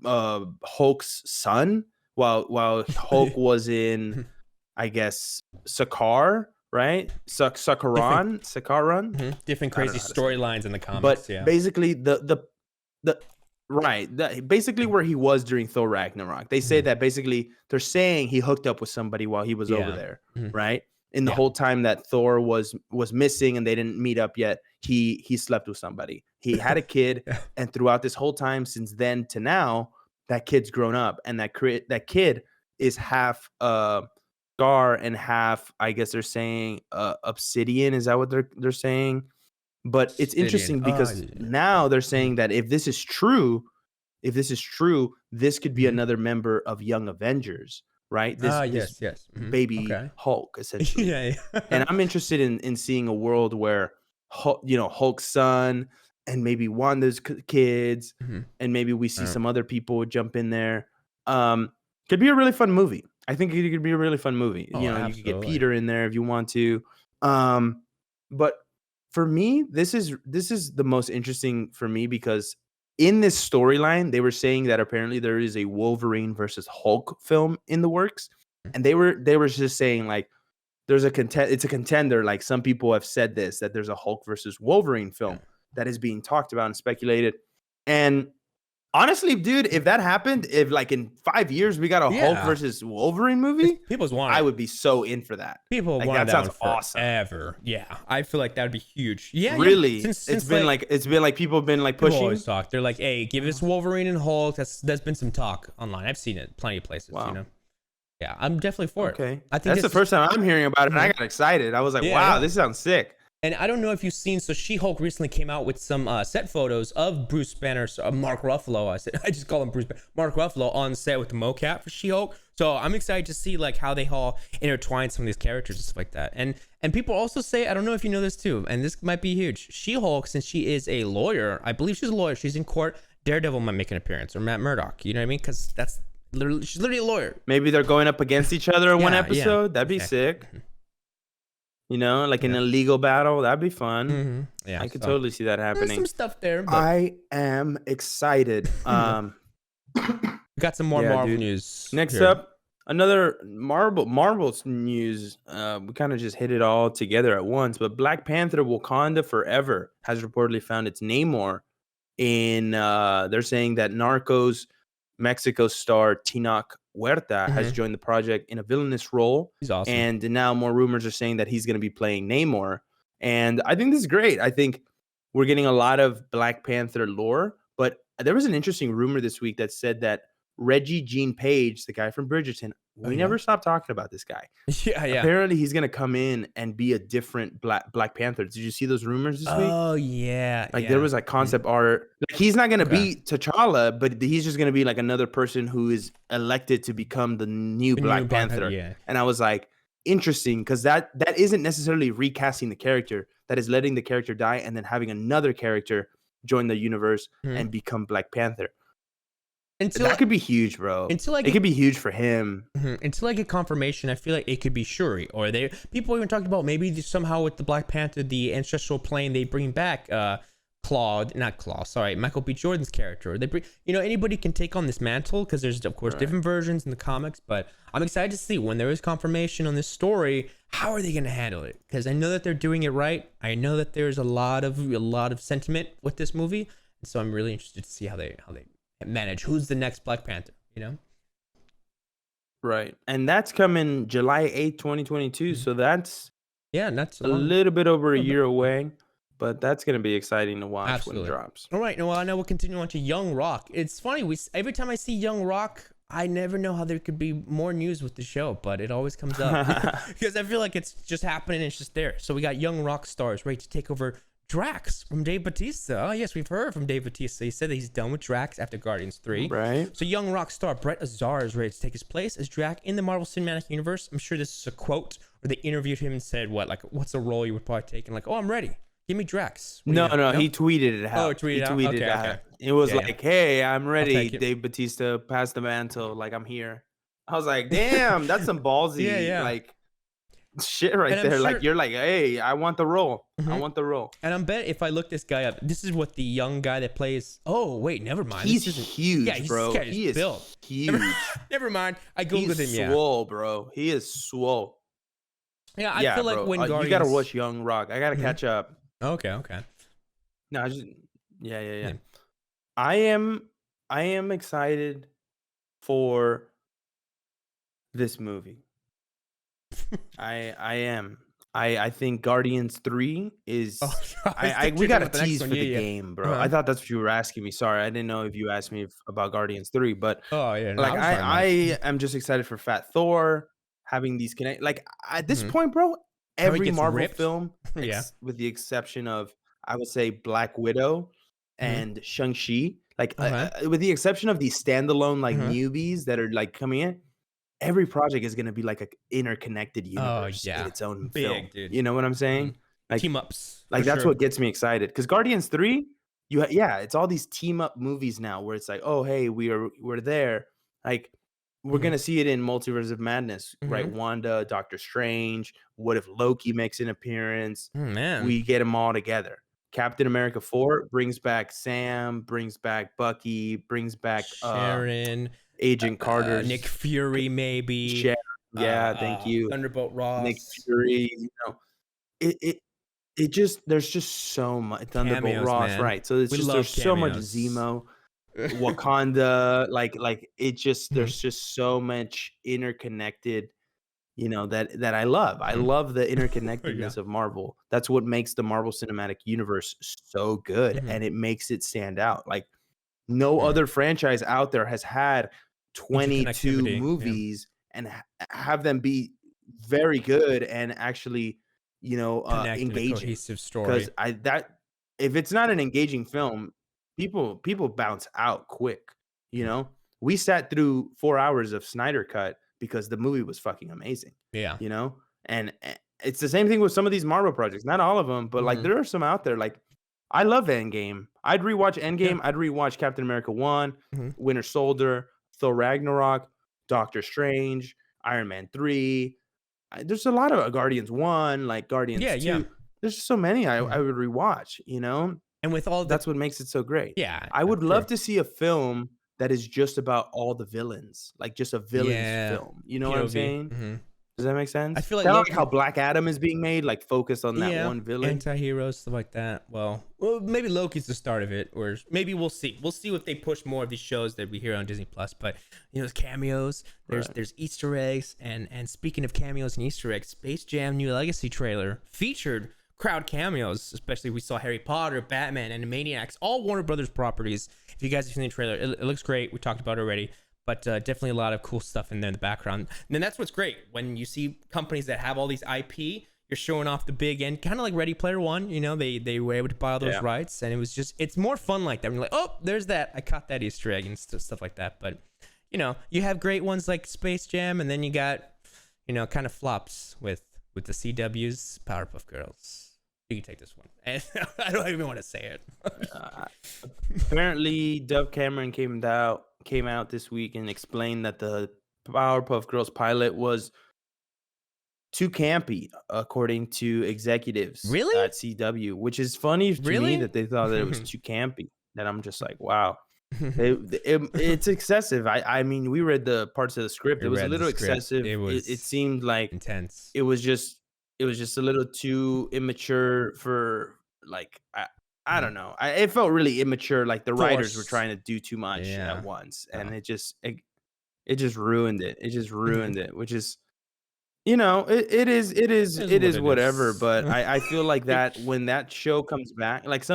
Hulk's son. While Hulk was in, I guess, Sakaar, right? Sakaran. Different I don't crazy know how to say it. storylines in the comics. But Yeah. basically, basically where he was during Thor Ragnarok. They say that basically they're saying he hooked up with somebody while he was over there, right? In the whole time that Thor was missing and they didn't meet up yet, he slept with somebody. He had a kid, and throughout this whole time since then to now, that kid's grown up, and that kid is half Scar and half, I guess they're saying, obsidian. Is that what they're saying? But it's interesting because now they're saying that if this is true, this could be another member of Young Avengers, right? This baby Hulk, essentially. And I'm interested in seeing a world where Hulk's son and maybe Wanda's kids, and maybe we see some other people jump in there. Could be a really fun movie. I think it could be a really fun movie. You could get Peter in there if you want to. But for me, this is the most interesting for me because in this storyline, they were saying that apparently there is a Wolverine versus Hulk film in the works, and they were just saying like there's it's a contender. Like some people have said that there's a Hulk versus Wolverine film that is being talked about and speculated. And honestly, dude, if that happened, if like in 5 years we got a Hulk versus Wolverine movie, people's want I would be so in for that. People want that sounds awesome. Ever, yeah. I feel like that would be huge. Yeah, really. Since it's been like people have been like pushing. People always talk. They're like, hey, give us Wolverine and Hulk. There's been some talk online. I've seen it plenty of places. Wow. Yeah, I'm definitely for it. Okay, I think that's the first time I'm hearing about it, and I got excited. I was like, wow, this sounds sick. And I don't know if you've seen, so She-Hulk recently came out with some set photos of Bruce Banner's Mark Ruffalo. I just call him Bruce Banner. Mark Ruffalo on set with the mocap for She-Hulk. So I'm excited to see like how they all intertwine some of these characters and stuff like that. And people also say, I don't know if you know this too, and this might be huge. She-Hulk, since she is a lawyer, I believe she's a lawyer. She's in court. Daredevil might make an appearance, or Matt Murdock. You know what I mean? Because she's literally a lawyer. Maybe they're going up against each other in one episode. Yeah. That'd be sick. Like an illegal battle. That'd be fun. Yeah, I could totally see that happening. There's some stuff there. But I am excited. We got some more Marvel news. Next up, another Marvel's news. We kind of just hit it all together at once. But Black Panther: Wakanda Forever has reportedly found its Namor in. They're saying that Narcos Mexico star Tinoch Huerta has joined the project in a villainous role. He's awesome. And now more rumors are saying that he's going to be playing Namor. And I think this is great. I think we're getting a lot of Black Panther lore. But there was an interesting rumor this week that said that Reggie Jean Page, the guy from Bridgerton, we never stopped talking about this guy. Yeah. Apparently, he's going to come in and be a different Black Panther. Did you see those rumors this week? Oh, yeah. There was like concept art. Like, he's not going to be T'Challa, but he's just going to be like another person who is elected to become the new Black Panther. Yeah. And I was like, interesting, because that isn't necessarily recasting the character. That is letting the character die and then having another character join the universe and become Black Panther. That could be huge, bro. It could be huge for him. Until I get confirmation, I feel like it could be Shuri. Or people even talked about maybe somehow with the Black Panther, the ancestral plane, they bring back Michael B. Jordan's character. They bring, anybody can take on this mantle because there's of course different versions in the comics. But I'm excited to see when there is confirmation on this story, how are they going to handle it? Because I know that they're doing it right. I know that there's a lot of sentiment with this movie, and so I'm really interested to see how they manage who's the next Black Panther, right? And that's coming July 8th, 2022. So that's a little bit over a year away, but that's going to be exciting to watch when it drops. All right, now we'll continue on to Young Rock. It's funny, every time I see Young Rock, I never know how there could be more news with the show, but it always comes up because I feel like it's just happening, it's just there. So we got Young Rock stars ready to take over Drax from Dave Bautista. Oh, yes, we've heard from Dave Bautista. He said that he's done with Drax after Guardians 3. Right. So young rock star Brett Azar is ready to take his place as Drax in the Marvel Cinematic Universe. I'm sure this is a quote where they interviewed him and said, what's a role you would probably take? And like, oh, I'm ready. Give me Drax. No, he tweeted it out. Oh, he tweeted out. Okay. It was hey, I'm ready. Dave Bautista, pass the mantle. Like, I'm here. I was like, damn, that's some ballsy, like, shit right there. Sure, like, you're like, hey, I want the role. I want the role. And I'm bet if I look this guy up, this is what the young guy that plays. Oh wait, never mind. He's huge, bro. He is built huge. Never mind. I googled him. Swole, bro. He is swole. Yeah, I Yeah, feel like bro. when You gotta Guardians. watch Young Rock. I gotta Mhm. catch up. Okay. No, I just yeah, yeah, yeah. Yeah. I am excited for this movie. I am. I think Guardians 3 Oh, is I was we thinking got a about the next tease one. for Yeah, the yeah. game, bro. I Uh-huh. thought that's what you were asking me. Sorry, I didn't know if you asked me about Guardians 3, but Oh, yeah. No, I like was talking about I it. am just excited for Fat Thor having these connect. Like at this Mhm. point, bro, How he every gets Marvel ripped. film, Yeah. with the exception of I would say Black Widow Mhm. and Shang-Chi, like Okay. with the exception of these standalone like Uh-huh. newbies that are like coming in, every project is going to be like a interconnected Oh, universe in yeah. its own film. Big, dude. You know what I'm Mhm. saying? Like Team ups for like that's sure. what gets me excited cuz Guardians 3 yeah, it's all these team up movies now where it's like, "Oh, hey, we're there." Like we're Mhm. going to see it in Multiverse of Madness, right? Mhm. Wanda, Doctor Strange, what if Loki makes an appearance? Man. We get them all together. Captain America 4 brings back Sam, brings back Bucky, brings back Sharon, Agent Nick Carter's Fury, maybe. Sharon, yeah, thank you. Thunderbolt Nick Ross. Fury, it it it just there's just so much Thunderbolt Cameos, Ross, man. right? So it's We just there's love so much cameos. Zemo, Wakanda, like it just Mhm. there's just so much interconnected, that I love. I Mhm. love the Yeah. interconnectedness of Marvel. That's what makes the Marvel Cinematic Universe so good, Mhm. and it makes it stand out. Like no Mhm. other franchise out there has had 22 Interconnectivity. Yeah. movies and have them be very good and actually, Connect in a engaging. cohesive Because story. I that if it's not an engaging film, people bounce out quick. You Mhm. know, we sat through 4 hours of Snyder Cut because the movie was fucking amazing. Yeah. You know, and it's the same thing with some of these Marvel projects. Not all of them, but like Mhm. there are some out there. Like I love Endgame. I'd rewatch Yeah. Endgame. I'd rewatch Captain America 1, Mhm. Winter Soldier, Thor Ragnarok, Doctor Strange, Iron Man 3. There's a lot of Guardians 1, like Yeah, Guardians yeah. 2. There's just so many I Mhm. would rewatch. And with all the That's what makes it so great. yeah, I yeah, would love true. to see a film that is just about all the villains, like just a villain's Yeah. film. You know what I'm POV. saying? Mhm. Does that make I sense? feel like Kinda like how Loki. Black Adam is being made, like focused on that Yeah, one villain. anti-heroes, stuff like that. Well, maybe Loki's the start of it, or maybe we'll see. We'll see if they push more of these shows that we hear on Disney Plus. But there's cameos, there's Right. there's Easter eggs, and speaking of cameos and Easter eggs, Space Jam New Legacy trailer featured crowd cameos. Especially we saw Harry Potter, Batman, and Maniacs, all Warner Brothers properties. If you guys have seen the trailer, it looks great. We talked about it already. But definitely a lot of cool stuff in there in the background. And then that's what's great when you see companies that have all these IP. You're showing off the big end, kind of like Ready Player One. They were able to buy all those Yeah. rights, and it's more fun like that. When you're like, oh, there's that. I caught that Easter egg and stuff like that. But you have great ones like Space Jam, and then you got kind of flops with the CW's Powerpuff Girls. You can take this one. And I don't even want to say it. Uh, Apparently, Dove Cameron came out this week and explained that the Powerpuff Girls pilot was too campy, according to executives Really? at CW, which is funny to me Really? that they thought that it was too campy. That I'm just like, wow, it's excessive. I mean, we read the parts of the script. We It was a read the little script. excessive. It It was seemed like intense. it was just a little too immature for like I Mhm. don't know. It felt really immature. Like the writers were Forced. trying to do too much at Yeah. once, and Oh. it just ruined it. It just Mhm. ruined it, which is it What is it whatever. is. But I feel like that when that show comes back, like Mhm.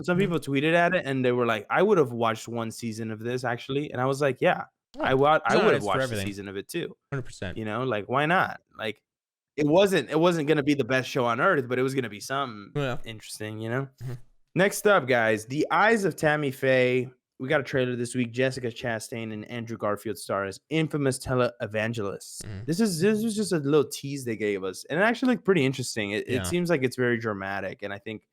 some people tweeted at it and they were like, I would have watched one season of this actually, and I was like, yeah, Oh, I there's would not have it's for watched a everything. season of it too. 100%. Like why not? Like it wasn't gonna be the best show on earth, but it was gonna be something Yeah. interesting. Mhm. Next up, guys, The Eyes of Tammy Faye. We got a trailer this week. Jessica Chastain and Andrew Garfield star as infamous televangelists. Mhm. This was just a little tease they gave us, and it actually looked pretty interesting. It Yeah. seems like it's very dramatic, and I think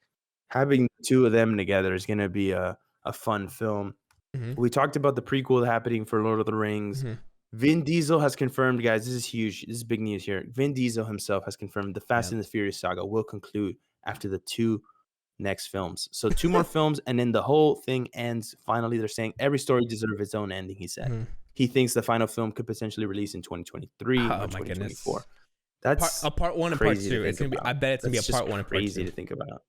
having the two of them together is going to be a fun film. Mhm. We talked about the prequel happening for Lord of the Rings. Mhm. Vin Diesel has confirmed, guys. This is huge. This is big news here. Vin Diesel himself has confirmed the Fast Yeah. and the Furious saga will conclude after the two next films. So two more films, and then the whole thing ends. Finally, they're saying every story deserves its own ending, he said. Mhm. He thinks the final film could potentially release in 2023 Oh or my 2024. goodness. That's a part 1 and part crazy 2. to It's think gonna be. about. I bet it's gonna be a That's just part 1 and part 2. crazy to think about.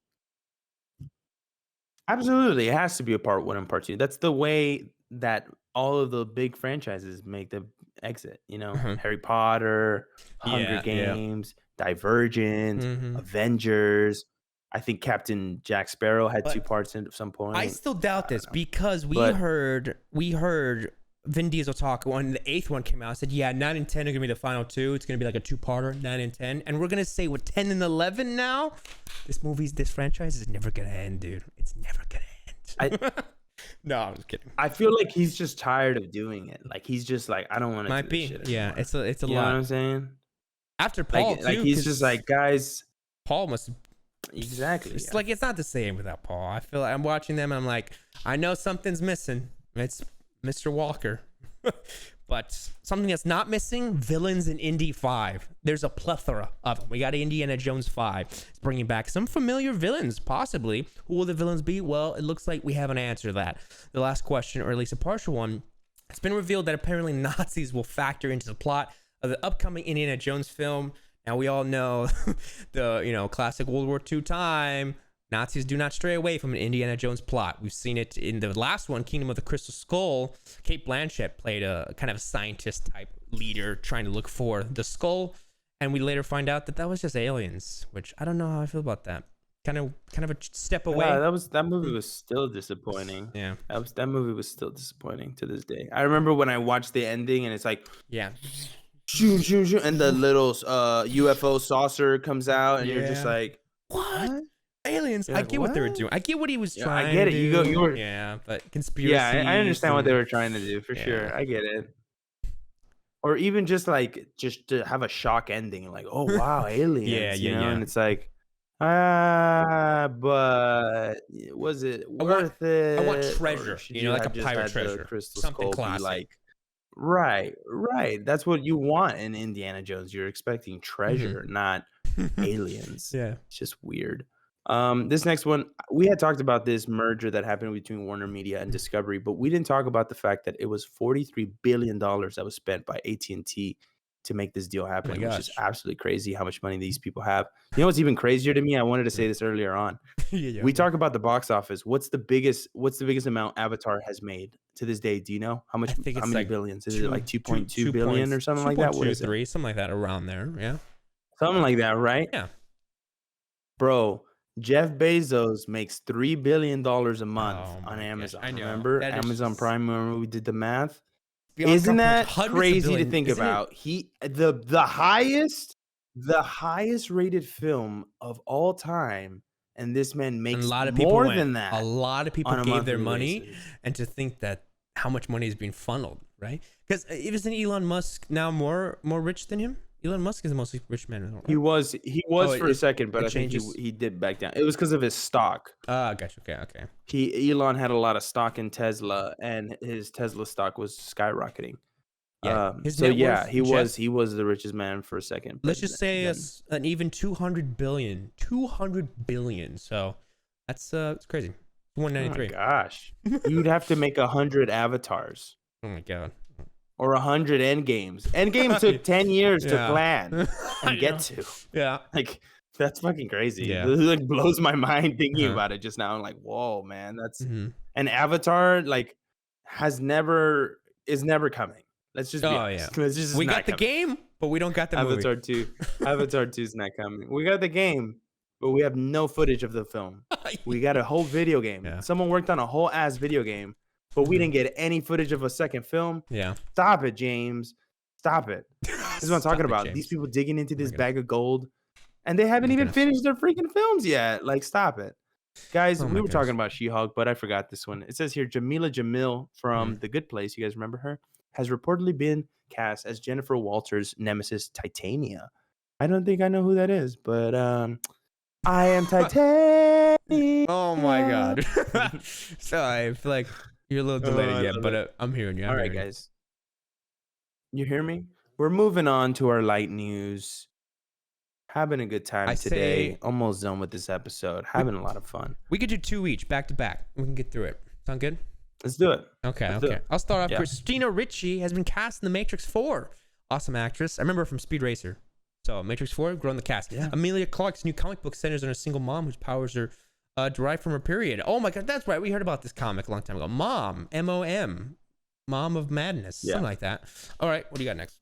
Absolutely, it has to be a part 1 and part 2. That's the way that all of the big franchises make the exit. You know, Harry Potter, Hunger Yeah. Games, Divergent, Mhm. Avengers. I think Captain Jack Sparrow had 2 But parts at some point. I still doubt this know. because we But- heard Vin Diesel talk when the 8th one came out. I said, yeah, 9 and 10 are gonna be the final 2. It's gonna be like a 2-parter, 9 and 10, and we're gonna say with 10 and 11 now. This franchise is never gonna end, dude. It's never gonna end. No, I'm just kidding. I feel like he's just tired of doing it. Like he's just like, I don't want to. Might do be. This shit Yeah, anymore. it's a You know lot. what I'm saying? After Paul, Like too, he's just 'cause like, guys. Paul must. Exactly. It's like it's not the same without Paul. I feel like I'm watching them and I'm like, I know something's missing. It's Mr. Walker. But something that's not missing, villains in Indy 5. There's a plethora of them. We got Indiana Jones 5. It's bringing back some familiar villains, possibly. Who will the villains be? Well, it looks like we have an answer to that. The last question, or at least a partial one, it's been revealed that apparently Nazis will factor into the plot of the upcoming Indiana Jones film. Now, we all know the classic World War II time. Nazis do not stray away from an Indiana Jones plot. We've seen it in the last one, Kingdom of the Crystal Skull. Kate Blanchett played a kind of a scientist type leader trying to look for the skull, and we later find out that was just aliens, which I don't know how I feel about that. Kind of a step away. Yeah, that movie was still disappointing. Yeah, that movie was still disappointing to this day. I remember when I watched the ending and it's like, yeah, shoot, shoot, shoot, and the little UFO saucer comes out, and you're just Yeah. like, what? Aliens. You're I like, get what they were what? doing. I get what he was Yeah, trying I get to it. do. You were- Yeah, but conspiracy. yeah, I understand what they were trying to do for Yeah. sure. I get it. Or even just to have a shock ending, like, oh wow, aliens, yeah. and it's like, but was it worth it? I want Or treasure, should like a have just pirate had the treasure, crystal something skull be classic. like, right. That's what you want in Indiana Jones. You're expecting treasure, not aliens. Yeah. It's just weird. This next one, we had talked about this merger that happened between Warner Media and Discovery, but we didn't talk about the fact that it was $43 billion that was spent by AT&T to make this deal happen, which is absolutely crazy how much money these people have. You know what's even crazier to me? I wanted to say this earlier on. Yeah. We talk about the box office. What's the biggest amount Avatar has made to this day? Do you know how much? I think how it's many like billions? Is it like 2.2 billion or something like that? What is it? 2.23, something like that, around there. Yeah. Something like that, right? Yeah. Bro, Jeff Bezos makes $3 billion a month Oh my on gosh, Amazon. I know. Remember That is Amazon just- Prime? Remember we did the math? Beyond Isn't that hundreds of crazy to billions, think isn't it? about? The highest rated film of all time, and this man And makes a lot of people more went. than that. A lot of people on a gave their monthly money, basis. and to think that how much money is being funneled, right? Because isn't Elon Musk now more rich than him? Elon Musk is the most rich man in the world. He was Oh, for a second, but it I think changes? he did back down. It was because of his stock. Gotcha. Okay. Elon had a lot of stock in Tesla, and his Tesla stock was skyrocketing. Yeah. His So net yeah, worth, he was the richest man for a second. Let's but just say then- an even 200 billion. 200 billion. So that's it's crazy. Oh my 193. gosh, you'd have to make 100 avatars Oh my god. or 100 end games. End game took 10 years to Yeah. plan I and get know. to. Yeah. Like that's fucking crazy. Yeah. It like blows my mind thinking Uh-huh. about it just now. I'm like, whoa, man, that's Mhm. an Avatar. Like is never coming. Let's just be Oh, honest. yeah. It's just We not got the coming. game, but we don't got the movie. Avatar 2. Avatar 2 is not coming. We got the game, but we have no footage of the film. We got a whole video game. Yeah. Someone worked on a whole ass video game, but we didn't get any footage of a second film. Yeah. Stop it, James. Stop it. This is what I'm talking about. These people digging into this God. bag of gold, and they haven't my even goodness. finished their freaking films yet. Like, stop it. Guys, Oh we my were talking goodness. about She-Hulk, but I forgot this one. It says here Jamila Jamil from Mm. The Good Place, you guys remember her, has reportedly been cast as Jennifer Walters' nemesis Titania. I don't think I know who that is, but I am Titania. Oh my god. Sorry, I feel like you're a little Oh, delayed I yet, love but I'm hearing you. I'm All right, hearing you. guys. You hear me? We're moving on to our light news. Having a good time I today. say- Almost done with this episode. Having a lot of fun. We could do 2 each, back to back. We can get through it. Sound good? Let's do it. Okay. Let's do Okay. it. I'll start off. Yeah. Christina Ricci has been cast in The Matrix 4. Awesome actress. I remember her from Speed Racer. So Matrix 4, growing the cast. Yeah. Emilia Clarke's new comic book centers on a single mom whose powers are derived from her period. Oh my God, that's right. We heard about this comic a long time ago. Mom, M-O-M, Mom of Madness, something like that. All right, what do you got next?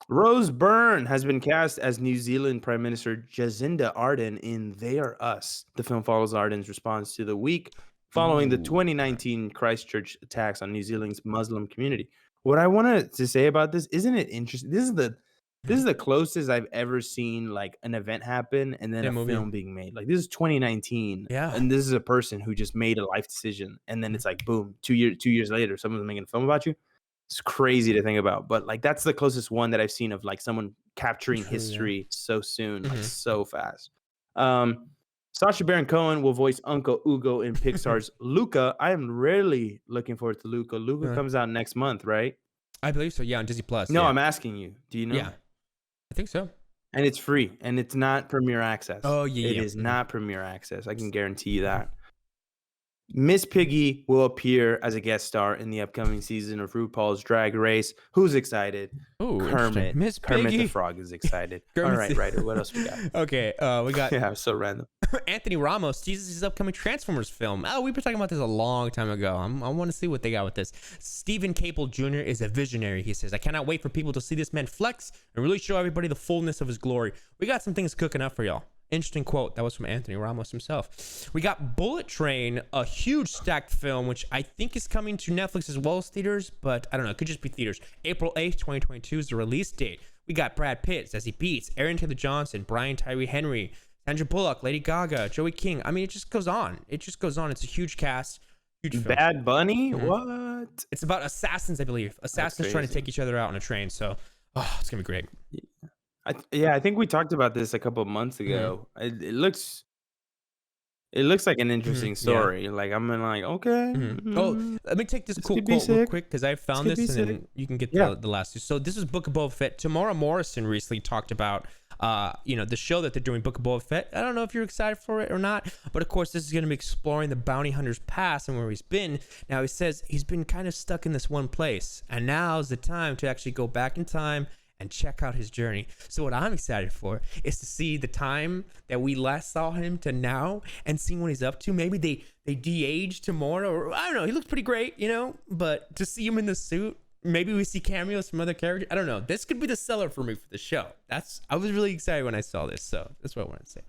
Rose Byrne has been cast as New Zealand Prime Minister Jacinda Ardern in They Are Us. The film follows Ardern's response to the week following the 2019 Christchurch attacks on New Zealand's Muslim community. What I wanted to say about this, isn't it interesting? This is the closest I've ever seen like an event happen and then a film being made. Like this is 2019, and this is a person who just made a life decision, and then it's like boom, 2 years later, someone's making a film about you. It's crazy to think about, but like that's the closest one that I've seen of like someone capturing history so soon, like so fast. Sacha Baron Cohen will voice Uncle Ugo in Pixar's Luca. I am really looking forward to Luca. Luca comes out next month, right? I believe so. Yeah, on Disney Plus. No, I'm asking you. Do you know? Yeah, I think so. And it's free, and it's not Premier Access. Oh yeah, it is not Premier Access. I can guarantee you that. Miss Piggy will appear as a guest star in the upcoming season of RuPaul's Drag Race. Who's excited? Oh, Kermit. Miss Piggy. Kermit the Frog is excited. All right, Ryder, what else we got? Okay, we got... Yeah, so random. Anthony Ramos teases his upcoming Transformers film. Oh, we've been talking about this a long time ago. I want to see what they got with this. Stephen Caple Jr. is a visionary, he says. I cannot wait for people to see this man flex and really show everybody the fullness of his glory. We got some things cooking up for y'all. Interesting quote. That was from Anthony Ramos himself. We got Bullet Train, a huge stacked film, which I think is coming to Netflix as well as theaters, but I don't know. It could just be theaters. April 8th, 2022 is the release date. We got Brad Pitt, Zazie Beetz, Aaron Taylor Johnson, Brian Tyree Henry, Sandra Bullock, Lady Gaga, Joey King. I mean, it just goes on. It just goes on. It's a huge cast. Huge film. Bad Bunny? What? It's about assassins, I believe. Assassins trying to take each other out on a train. So, it's going to be great. Yeah. I think we talked about this a couple of months ago. It looks like an interesting story. Yeah. Like I'm like, okay. Oh, let me take this cool quote real quick because I found this, and then you can get the last two. So this is Book of Boba Fett. Tamara Morrison recently talked about, the show that they're doing, Book of Boba Fett. I don't know if you're excited for it or not, but of course this is going to be exploring the bounty hunter's past and where he's been. Now he says he's been kind of stuck in this one place, and now's the time to actually go back in time and check out his journey. So what I'm excited for is to see the time that we last saw him to now and seeing what he's up to. Maybe they de-aged tomorrow, or I don't know. He looks pretty great, but to see him in the suit, maybe we see cameos from other characters. I don't know. This could be the seller for me for the show. I was really excited when I saw this, so that's what I wanted to say.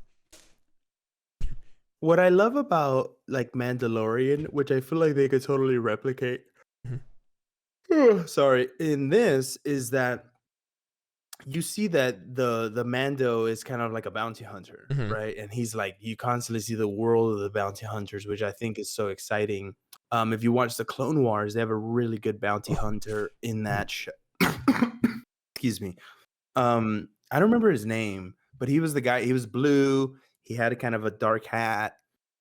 What I love about like Mandalorian, which I feel like they could totally replicate. In this is that you see that the Mando is kind of like a bounty hunter, right? And he's like, you constantly see the world of the bounty hunters, which I think is so exciting. If you watch the Clone Wars, they have a really good bounty hunter in that show. Excuse me. I don't remember his name, but he was the guy. He was blue. He had a kind of a dark hat.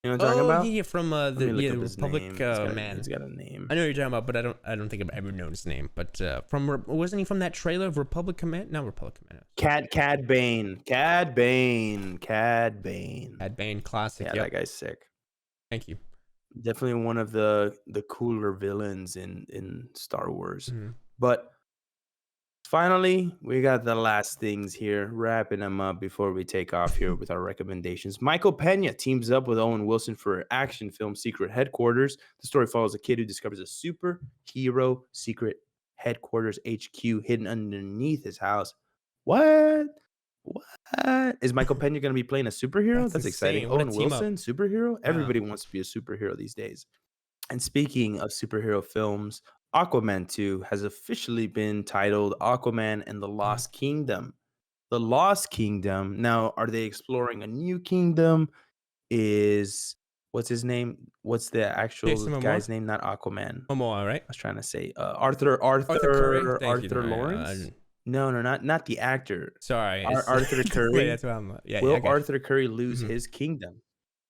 You know what I'm talking about? Yeah, from the Republic man. He's got a name. I know what you're talking about, but I don't think I've ever known his name. But wasn't he from that trailer of Republic Command? No, Republic Command. Cad Bane, classic. Classic. Yeah, that guy's sick. Thank you. Definitely one of the cooler villains in Star Wars. But finally, we got the last things here, wrapping them up before we take off here with our recommendations. Michael Pena teams up with Owen Wilson for action film Secret Headquarters. The story follows a kid who discovers a superhero secret headquarters HQ hidden underneath his house. What? Is Michael Pena going to be playing a superhero? That's exciting. Owen Wilson, superhero? Everybody wants to be a superhero these days. And speaking of superhero films, Aquaman 2 has officially been titled Aquaman and the Lost Kingdom. The Lost Kingdom. Now, are they exploring a new kingdom? What's his name? What's the actual guy's name? Not Aquaman. Momoa, right? I was trying to say Arthur Lawrence. No, not the actor. Sorry, Arthur Curry. That's what I'm. Yeah, will Arthur Curry lose his kingdom?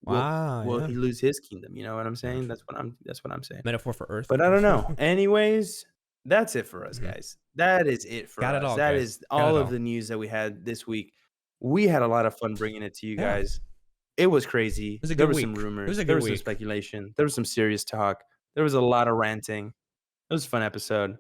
Wow. Will he lose his kingdom? You know what I'm saying? That's what I'm saying. Metaphor for Earth. But I don't know. Anyways, that's it for us, guys. That is it for us. That is all of the news that we had this week. We had a lot of fun bringing it to you guys. It was crazy. It was a good there were week. Some rumors. There was some speculation. There was some serious talk. There was a lot of ranting. It was a fun episode.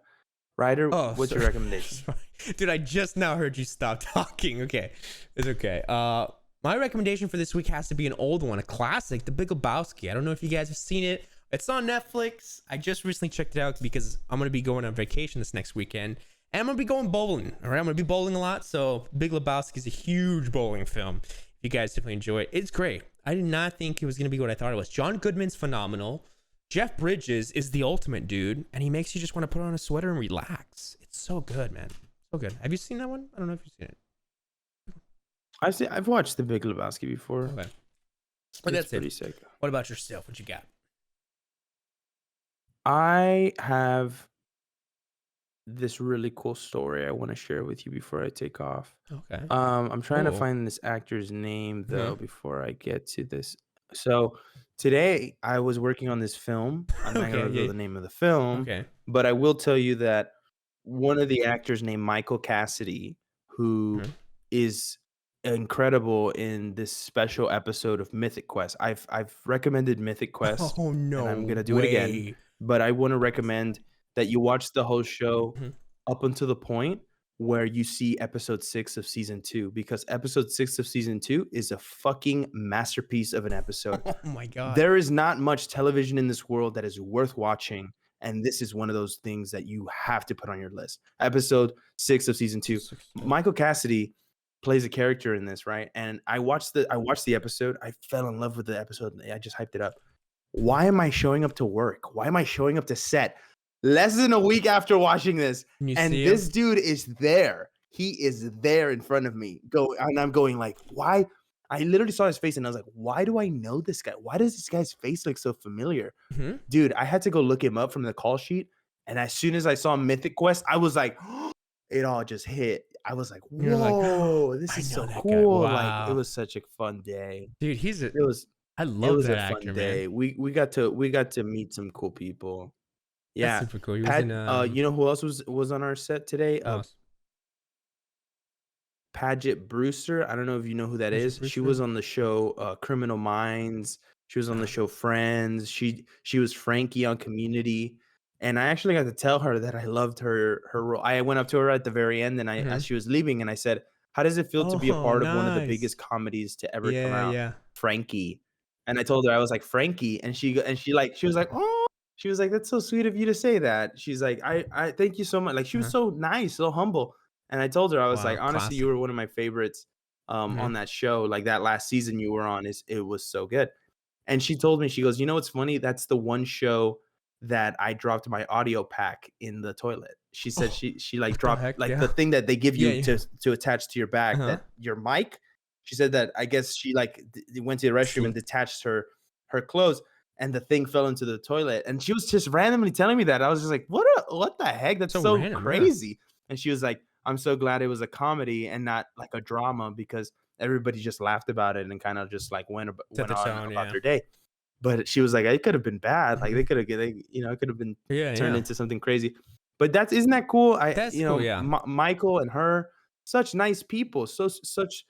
Ryder, what's your recommendation? Dude, I just now heard you stop talking. Okay. It's okay. My recommendation for this week has to be an old one, a classic, The Big Lebowski. I don't know if you guys have seen it. It's on Netflix. I just recently checked it out because I'm going to be going on vacation this next weekend. And I'm going to be going bowling. All right. I'm going to be bowling a lot. So Big Lebowski is a huge bowling film. If you guys definitely enjoy it, it's great. I did not think it was going to be what I thought it was. John Goodman's phenomenal. Jeff Bridges is the ultimate dude. And he makes you just want to put on a sweater and relax. It's so good, man. So good. Have you seen that one? I don't know if you've seen it. I've watched The Big Lebowski before. Okay. But that's pretty it. Sick. What about yourself? What you got? I have this really cool story I want to share with you before I take off. Okay. I'm trying to Cool. find this actor's name though before I get to this. So today I was working on this film. I'm not gonna reveal the name of the film. Okay. But I will tell you that one of the actors named Michael Cassidy, who is incredible in this special episode of Mythic Quest. I've recommended Mythic Quest. Oh no. And I'm gonna do it again. But I want to recommend that you watch the whole show up until the point where you see episode 6 of season 2, because episode 6 of season 2 is a fucking masterpiece of an episode. Oh my god. There is not much television in this world that is worth watching, and this is one of those things that you have to put on your list. Episode 6 of season 2. Michael Cassidy plays a character in this, right? And I watched the episode. I fell in love with the episode. I just hyped it up. Why am I showing up to work? Why am I showing up to set less than a week after watching this? And this dude is there. He is there in front of me. And I'm going like, why? I literally saw his face and I was like, why do I know this guy? Why does this guy's face look so familiar? Dude, I had to go look him up from the call sheet. And as soon as I saw Mythic Quest, I was like, oh, it all just hit. I was like, whoa, this is so cool. Wow. Like, it was such a fun day. Dude, I love it was that a fun actor, day. man. We got to meet some cool people. Yeah. That's super cool. He was in, you know who else was on our set today? Paget Brewster. I don't know if you know who that is. She was on the show Criminal Minds. She was on the show Friends. She was Frankie on Community. And I actually got to tell her that I loved her role. I went up to her at the very end, and as she was leaving, and I said, "How does it feel to be a part of one of the biggest comedies to ever come out?" Yeah. Frankie. And I told her, I was like, Frankie, and she was like, oh, she was like, that's so sweet of you to say that. She's like, I thank you so much. Like, she was so nice, so humble. And I told her, I was like, honestly, you were one of my favorites on that show. Like, that last season you were on, it was so good. And she told me, she goes, you know what's funny? That's the one show that I dropped my audio pack in the toilet. She said she like dropped the thing that they give you to attach to your bag, that your mic. She said that I guess she like went to the restroom and detached her clothes, and the thing fell into the toilet. And she was just randomly telling me that. I was just like, what the heck? That's so random, crazy. And she was like, I'm so glad it was a comedy and not like a drama, because everybody just laughed about it and kind of just like went on about their day. But she was like, it could have been bad. Like it could have been turned into something crazy. But isn't that cool? Michael and her, such nice people, such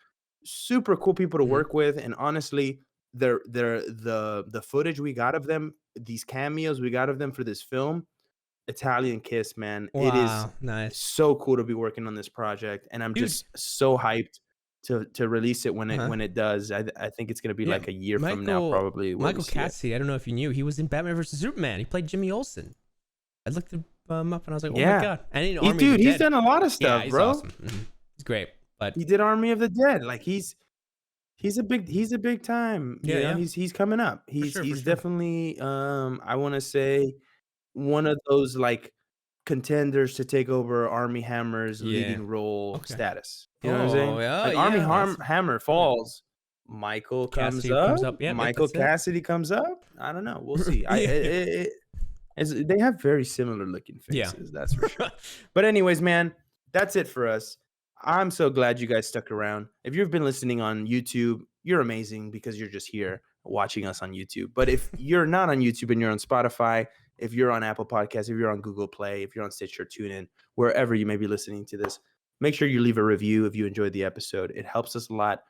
super cool people to work with. And honestly, the footage we got of them, these cameos we got of them for this film, Italian Kiss, man. Wow, it is nice. So cool to be working on this project, and I'm just so hyped to release it when it does. I think it's gonna be like a year from now, probably. Michael Cassidy, I don't know if you knew, he was in Batman vs Superman. He played Jimmy Olsen. I looked him up and I was like, oh my god! And he's done a lot of stuff, bro. Awesome. He's great. But he did Army of the Dead. Like he's a big time. He's coming up. He's definitely I want to say one of those like contenders to take over Army Hammer's leading role status. You know what I'm saying? Like Army Hammer falls, Michael comes up. Michael Cassidy comes up. I don't know. We'll see. They have very similar looking faces. That's for sure. But anyways, man, that's it for us. I'm so glad you guys stuck around. If you've been listening on YouTube, you're amazing because you're just here watching us on YouTube. But if you're not on YouTube and you're on Spotify, if you're on Apple Podcasts, if you're on Google Play, if you're on Stitcher, TuneIn, wherever you may be listening to this, make sure you leave a review if you enjoyed the episode. It helps us a lot.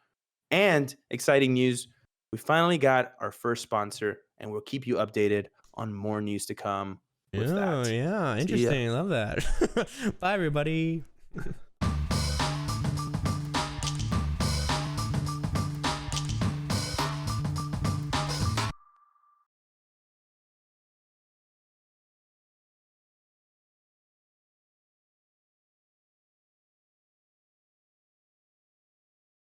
And exciting news, we finally got our first sponsor, and we'll keep you updated on more news to come with that. Yeah, interesting. I love that. Bye, everybody.